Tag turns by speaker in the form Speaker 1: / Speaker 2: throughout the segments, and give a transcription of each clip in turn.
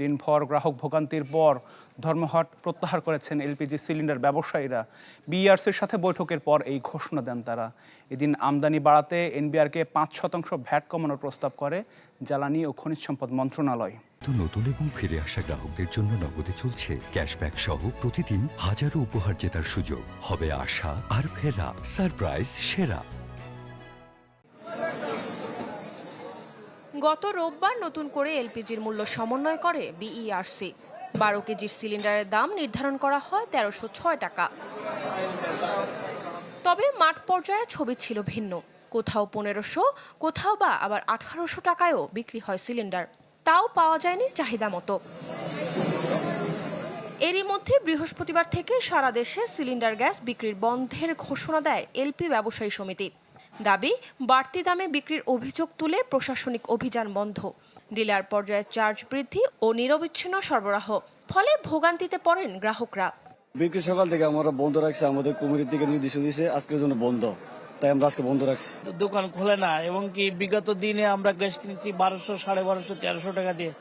Speaker 1: দিনভর গ্রাহক ভোগান্তির পর ধর্মঘট প্রত্যাহার করেছেন এলপিজি সিলিন্ডার ব্যবসায়ীরা। বিইআরসির সাথে বৈঠকের পর এই ঘোষণা দেন তারা। এদিন আমদানি বাড়াতে এনবিআরকে ৫% ভ্যাট কমানোর প্রস্তাব করে জ্বালানি ও খনিজ সম্পদ মন্ত্রণালয়।
Speaker 2: নতুন এবং ফিরে আসা গ্রাহকদের জন্য নগদে চলছে ক্যাশব্যাক সহ প্রতিদিন হাজারো উপহার জেতার সুযোগ। হবে আশা আর ফেরা, সারপ্রাইজ সেরা।
Speaker 3: গত রোববার নতুন করে এলপিজির মূল্য সমন্বয় করে বিইআরসি। 12 কেজির সিলিন্ডারের দাম নির্ধারণ করা হয় 1306 টাকা। তবে মাঠ পর্যায়ে ছবি ছিল ভিন্ন। কোথাও 1500, কোথাও বা আবার 1800 টাকায়ও বিক্রি হয় সিলিন্ডার। তাও পাওয়া যায়নি চাহিদা মতো। এরই মধ্যে বৃহস্পতিবার থেকে সারা দেশে সিলিন্ডার গ্যাস বিক্রির বন্ধের ঘোষণা দেয় এলপি ব্যবসায়ী সমিতি। দাবি, বাড়তি দামে বিক্রির অভিযোগ তুলে প্রশাসনিক অভিযান বন্ধ, ডিলার পর্যায়ে চার্জ বৃদ্ধি ও নিরবিচ্ছিন্ন সরবরাহ। ফলে ভোগান্তিতে পড়েন গ্রাহকরা।
Speaker 4: বিক্রি সকাল থেকে আমরা বন্ধ রাখছি, আমাদের কমিটির থেকে নির্দেশ দিয়েছে আজকের জন্য বন্ধ, তাই আমরা আজকে বন্ধ রাখছি।
Speaker 5: দোকান খোলে না, এবং কি বিগত দিনে আমরা গ্যাস কিনছি 1200, 1250, 1300 টাকা দিয়ে।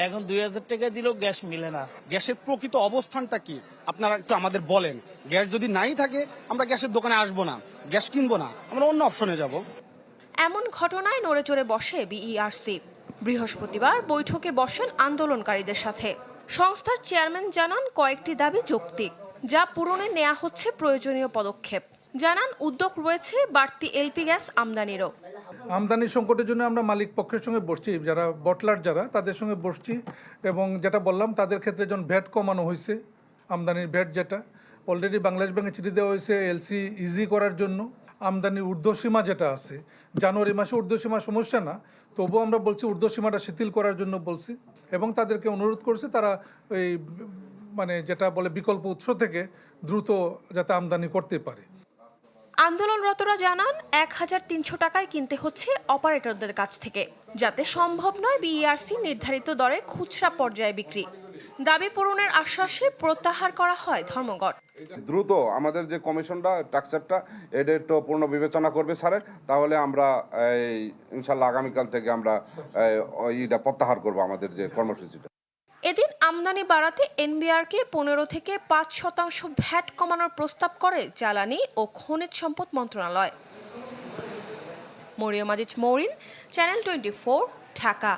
Speaker 5: এখন 2000 টাকা দিলেও গ্যাস মিলে না।
Speaker 6: গ্যাসের প্রকৃত অবস্থানটা কি আপনারা একটু আমাদের বলেন। গ্যাস যদি নাই থাকে আমরা গ্যাসের দোকানে আসবো না, গ্যাস কিনবো না, আমরা অন্য অপশনে যাব।
Speaker 3: এমন ঘটনায় নড়েচড়ে বসে বিইআরসি। বৃহস্পতিবার বৈঠকে বসেন আন্দোলনকারীদের সাথে। সংস্থার চেয়ারম্যান জানান কয়েকটি দাবি যৌক্তিক, যা পূরণে নেওয়া হচ্ছে প্রয়োজনীয় পদক্ষেপ। জানান উদ্যোগ রয়েছে বাড়তি এলপি গ্যাস আমদানিরও।
Speaker 7: আমদানি সংকটের জন্য আমরা মালিক পক্ষের সঙ্গে বসছি, যারা বটলার যারা তাদের সঙ্গে বসছি, এবং যেটা বললাম তাদের ক্ষেত্রে যখন ভ্যাট কমানো হয়েছে, আমদানির ভ্যাট যেটা অলরেডি বাংলাদেশ ব্যাংকে চিঠি দেওয়া হয়েছে এলসি ইজি করার জন্য। আমদানির ঊর্ধ্বসীমা যেটা আছে, জানুয়ারি মাসে ঊর্ধ্বসীমা সমস্যা না, তবুও আমরা বলছি ঊর্ধ্বসীমাটা শিথিল করার জন্য বলছি, এবং তাদেরকে অনুরোধ করছি তারা এই যেটা বলে বিকল্প উৎস থেকে দ্রুত যাতে আমদানি করতে পারে।
Speaker 3: আন্দোলনরতরা জানান 1300 টাকায় কিনতে হচ্ছে অপারেটরদের কাছ থেকে, যাতে সম্ভব নয় বিইআরসি নির্ধারিত দরে খুচরা পর্যায়ে বিক্রি। দাবি পূরণের আশ্বাসে প্রত্যাহার করা হয় ধর্মঘট।
Speaker 8: দ্রুত আমাদের যে কমিশনটা স্ট্রাকচারটা এটা একটু পূর্ণ বিবেচনা করবে স্যারে, তাহলে আমরা ইনশাল্লাহ আগামীকাল থেকে আমরা এটা প্রত্যাহার করবো আমাদের যে কর্মসূচিটা।
Speaker 3: এদিন আমদানি বাড়াতে এনবিআরকে 15 থেকে 5% ভ্যাট কমানোর প্রস্তাব করে জ্বালানি ও খনিজ সম্পদ মন্ত্রণালয়। মরিয়ম আজিজ মৌরিন, চ্যানেল 24, ঢাকা।